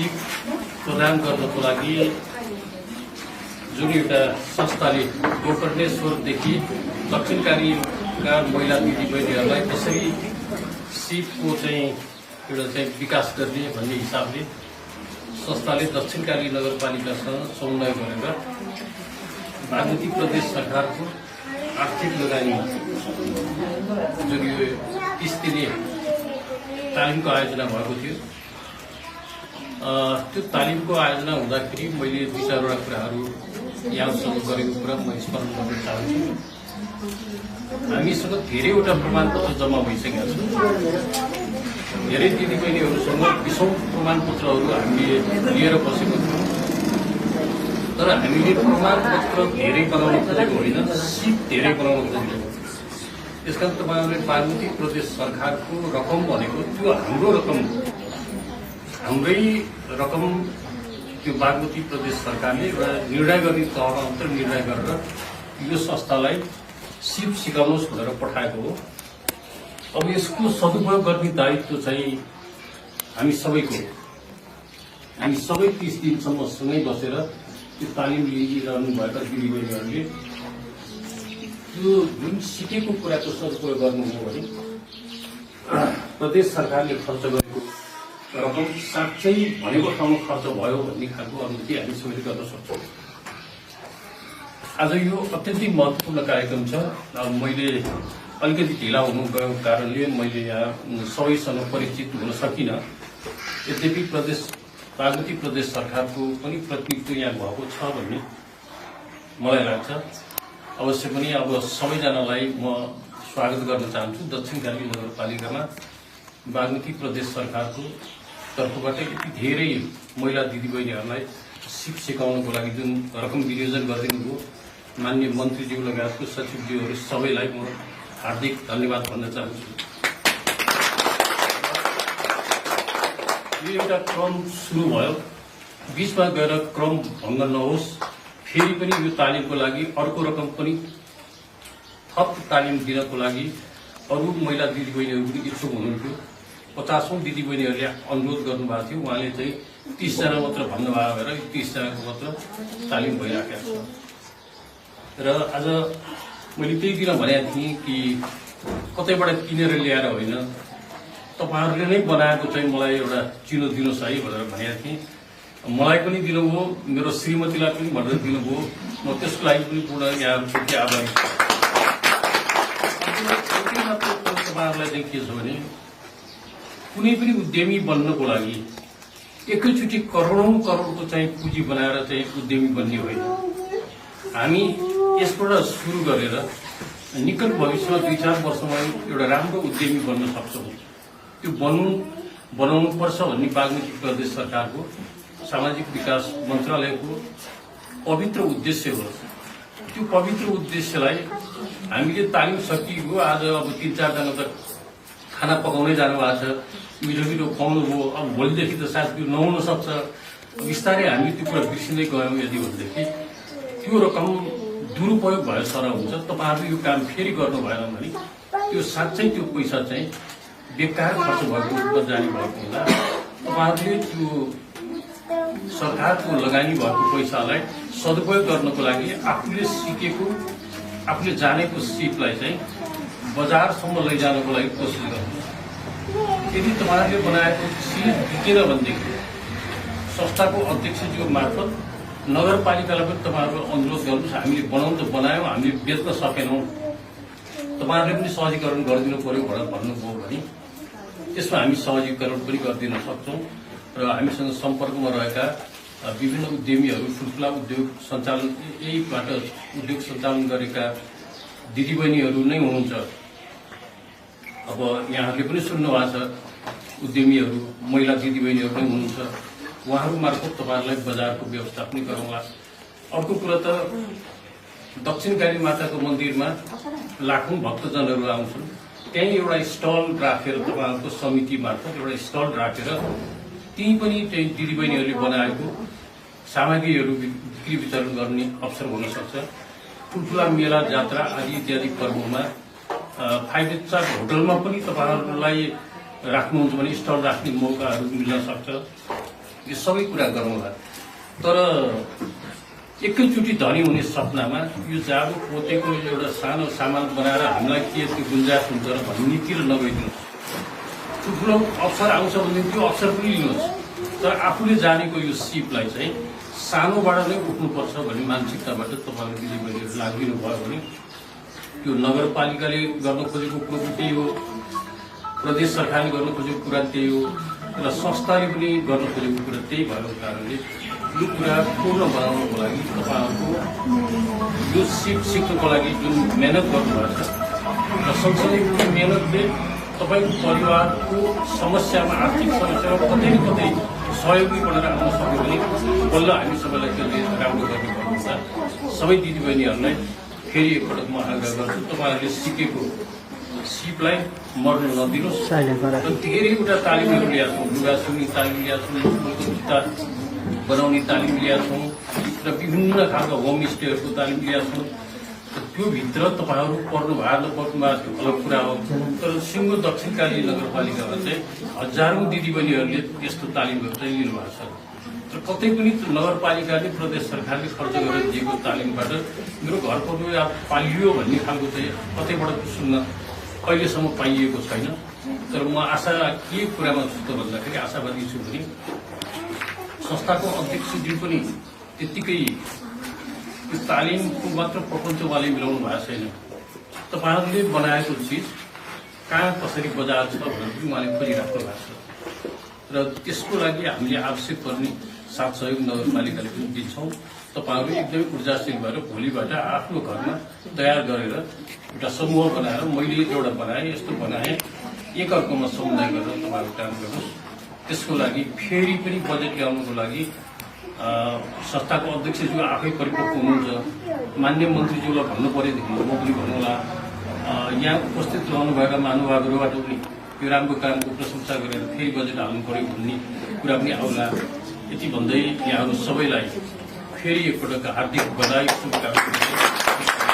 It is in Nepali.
सिप प्रदान गर्नको लागि जुन एउटा संस्थाले गोकर्णेश्वरदेखि दक्षिणकारीका महिला दिदीबहिनीहरूलाई कसरी सिपको चाहिँ एउटा चाहिँ विकास गर्ने भन्ने हिसाबले संस्थाले दक्षिणकाली नगरपालिकासँग समन्वय गरेर बागमती प्रदेश सरकारको आर्थिक लगानी जुन यो 30 दिने तालिमको आयोजना भएको थियो। त्यो तालिमको आयोजना हुँदाखेरि मैले 2-4वटा कुराहरू यहाँसँग गरेको कुरा म स्मरण गर्न चाहन्छु। हामीसँग धेरैवटा प्रमाणपत्र जम्मा भइसकेका छन्। धेरै दिदीबहिनीहरूसँग 20औं प्रमाणपत्रहरू हामीले लिएर बसेको छौँ। तर हामीले प्रमाणपत्र धेरै बनाउन खोजेको होइन, सिप धेरै बनाउन खोजेको। त्यसकारण तपाईँहरूले बागमती प्रदेश सरकारको रकम भनेको त्यो हाम्रो रकम, हाम्रै रकम त्यो बागमती प्रदेश सरकारले एउटा निर्णय गर्ने तहमा मात्र निर्णय गरेर यो संस्थालाई सिप सिकाउनुहोस् भनेर पठाएको हो। अब यसको सदुपयोग गर्ने दायित्व चाहिँ हामी सबैको। हामी सबै 30 दिनसम्म सँगै बसेर त्यो तालिम लिइरहनु भएका दिदीबहिनीहरूले त्यो जुन सिकेको कुराको सदुपयोग गर्नु हो भने प्रदेश सरकारले खर्च गरेको रकम साँच्चै भनेको ठाउँमा खर्च भयो भन्ने खालको अनुभूति हामी सबैले गर्न सक्छौँ। आज यो अत्यन्तै महत्त्वपूर्ण कार्यक्रम छ। मैले अलिकति ढिला हुनु गएको कारणले मैले यहाँ सबैसँग परिचित हुन सकिनँ। यद्यपि बागमती प्रदेश सरकारको पनि प्रतिनिधित्व यहाँ भएको छ भन्ने मलाई लाग्छ। अवश्य पनि अब सबैजनालाई म स्वागत गर्न चाहन्छु। दक्षिणकाली नगरपालिकामा बागमती प्रदेश सरकारको तर्फबाट यति धेरै महिला दिदीबहिनीहरूलाई सिप सिकाउनको लागि जुन रकम विनियोजन गरिदिनु भयो, माननीय मन्त्रीज्यू लगायतको सचिवज्यूहरू सबैलाई म हार्दिक धन्यवाद भन्न चाहन्छु। यो एउटा क्रम सुरु भयो, बीचमा गएर क्रम भङ्ग नहोस्। फेरि पनि यो तालिमको लागि अर्को रकम पनि थप तालिम दिनको लागि अरू महिला दिदीबहिनीहरू पनि इच्छुक हुनुहुन्थ्यो। 50औं दिदीबहिनीहरूले अनुरोध गर्नुभएको थियो। उहाँले चाहिँ 30 जना मात्र भन्नुभयो भएर 30 जनाको मात्र तालिम भइराखेको छ। र आज मैले त्यही दिन भनेको थिएँ कि कतैबाट किनेर ल्याएर होइन, तपाईँहरूले नै बनाएको चाहिँ मलाई एउटा चिनो दिनुहोस् है भनेर भनेको थिएँ। मलाई पनि दिनुभयो, मेरो श्रीमतीलाई पनि भनेर दिनुभयो। म त्यसको लागि पनि पूर्ण यहाँप्रति आभारी छु। तपाईँहरूलाई चाहिँ के छ भने कुनै पनि उद्यमी बन्नको लागि एकैचोटि करोडौं करोडको चाहिँ पुँजी बनाएर चाहिँ उद्यमी बन्ने होइन। हामी यसबाट सुरु गरेर निकट भविष्यमा 2-4 वर्षमा एउटा राम्रो उद्यमी बन्न सक्छौँ। त्यो बनाउनु पर्छ भन्ने बागमती प्रदेश सरकारको सामाजिक विकास मन्त्रालयको पवित्र उद्देश्य हो। त्यो पवित्र उद्देश्यलाई हामीले तालिम सकियो। आज अब 3-4 जना त खाना पकाउनै जानु भएको छ, मिठो मिठो खुवाउनु भयो। अब भोलिदेखि त सायद त्यो नहुन सक्छ। बिस्तारै हामी त्यो कुरा बिर्सिँदै गयौँ। यदि भनेदेखि त्यो रकम दुरुपयोग भए सरह हुन्छ। तपाईँहरूले यो काम फेरि गर्नु भएन भने त्यो साँच्चै त्यो पैसा चाहिँ बेकार खर्च भएको रूपमा जाने भएको हुँदा तपाईँहरूले त्यो सरकारको लगानी भएको पैसालाई सदुपयोग गर्नको लागि आफूले सिकेको, आफूले जानेको सिपलाई चाहिँ बजारसम्म लैजानको लागि कोसिस गर्नुहोस्। यदि तपाईँहरूले बनाएको सिप बिकेन भनेदेखि संस्थाको अध्यक्षज्यू मार्फत नगरपालिकालाई पनि तपाईँहरू अनुरोध गर्नुहोस्। हामीले बनाउनु त बनायौँ, हामीले बेच्न सकेनौँ, तपाईँहरूले पनि सहजीकरण गरिदिनु पर्यो भनेर भन्नुभयो भने त्यसमा हामी सहजीकरण पनि गरिदिन सक्छौँ। र हामीसँग सम्पर्कमा रहेका विभिन्न उद्यमीहरू, ठुल्ठुला उद्योग सञ्चालन, यहीबाट उद्योग सञ्चालन गरेका दिदीबहिनीहरू नै हुनुहुन्छ। अब यहाँहरूले पनि सुन्नुभएको छ, उद्यमीहरू महिला दिदीबहिनीहरू नै हुनुहुन्छ। उहाँहरू मार्फत तपाईँहरूलाई बजारको व्यवस्था पनि गरौँला। अर्को कुरा त दक्षिणकाली माताको मन्दिरमा लाखौं भक्तजनहरू आउँछन्। त्यहीँ एउटा स्टल राखेर तपाईँहरूको समिति मार्फत एउटा स्टल राखेर त्यही पनि चाहिँ दिदीबहिनीहरूले बनाएको सामग्रीहरू बिक्री वितरण गर्ने अवसर हुन सक्छ। ठुल्ठुला मेला, जात्रा आदि इत्यादि पर्वमा 5 स्टार होटलमा पनि तपाईँहरूलाई राख्नुहुन्छ भने स्टल राख्ने मौकाहरू मिल्न सक्छ। यो सबै कुरा गरौँला। तर एकैचोटि धनी हुने सपनामा यो जाडो पोतेको एउटा सानो सामान बनाएर हामीलाई के त्यो गुन्जाइस हुन्छ र भन्ने नीति र नगइदिनुहोस्। ठुलो अवसर आउँछ भने त्यो अवसर पनि लिनुहोस्, तर आफूले जानेको यो सिपलाई चाहिँ सानोबाट नै उठ्नुपर्छ भन्ने मानसिकताबाट तपाईँहरू दिदीबहिनीहरू लाग्दिनु भयो भने त्यो नगरपालिकाले गर्न खोजेको कुरो त्यही हो, प्रदेश सरकारले गर्न खोजेको कुरा त्यही हो र संस्थाले पनि गर्न खोजेको कुरा त्यही भएको कारणले यो कुरा पूर्ण बनाउनको लागि तपाईँहरूको यो सिक्नको लागि जुन मेहनत गर्नुभएको छ र सँगसँगै त्यो मेहनतले तपाईँको परिवारको समस्यामा आर्थिक समस्यामा कतै न कतै सहयोगी बनेर आउन सक्यो भने बल्ल हामी सबैलाई त्यसले राम्रो गर्ने गर्नुहुन्छ। सबै दिदीबहिनीहरूलाई फेरि एकपटक म आग्रह गर्छु, तपाईँहरूले सिकेको सिपलाई मर्न नदिनुहोस्। धेरैवटा तालिमहरू ल्याएको छौँ, लुगा सुन्ने तालिम ल्याएको छौँ, जुत्ता बनाउने तालिम ल्याएको छौँ र विभिन्न खालका होमस्टेहरूको तालिम ल्याएको छौँ। त्योभित्र तपाईँहरू पर्नु भए नपर्नु भए त्यो अलग कुरा हो, तर सिङ्गो दक्षिणकाली नगरपालिकामा चाहिँ हजारौँ दिदीबहिनीहरूले यस्तो तालिमहरू चाहिँ लिनुभएको छ र कतै पनि नगरपालिकाले प्रदेश सरकारले खर्च गरेर दिएको तालिमबाट मेरो घर परिवार पालियो भन्ने खालको चाहिँ कतैबाट सुन्न अहिलेसम्म पाइएको छैन। तर म आशा के कुरामा छु त भन्दाखेरि आशावादी छु भने संस्थाको अध्यक्षज्यू पनि त्यत्तिकै यो तालिमको मात्र प्रपञ्चवाले मिलाउनु भएको छैन। तपाईँहरूले बनाएको चिज कहाँ कसरी बजार छ भनेर पनि उहाँले खोजिराख्नु भएको छ र त्यसको लागि हामीले आवश्यक पर्ने साथ सहयोग नगरपालिकाले पनि दिन्छौँ। तपाईँहरू एकदमै ऊर्जाशील भएर भोलिबाट आफ्नो घरमा तयार गरेर एउटा समूह बनाएर मैले एउटा बनाएँ, यस्तो बनाएँ, एकअर्कोमा समुदाय गरेर तपाईँहरू काम गर्नुहोस्। त्यसको लागि फेरि पनि बजेट ल्याउनुको लागि संस्थाको अध्यक्षज्यू आफै परिपक्व हुनुहुन्छ, मान्य मन्त्रीज्यूलाई भन्नु परेदेखि म पनि भन्नुला, यहाँ उपस्थित रहनुभएका महानुभावहरूबाट पनि यो राम्रो कामको प्रशंसा गरेर फेरि बजेट हाल्नु पर्यो भन्ने कुरा पनि आउला। यति भन्दै यहाँहरू सबैलाई फेरि एकपटक हार्दिक बधाई शुभकामना।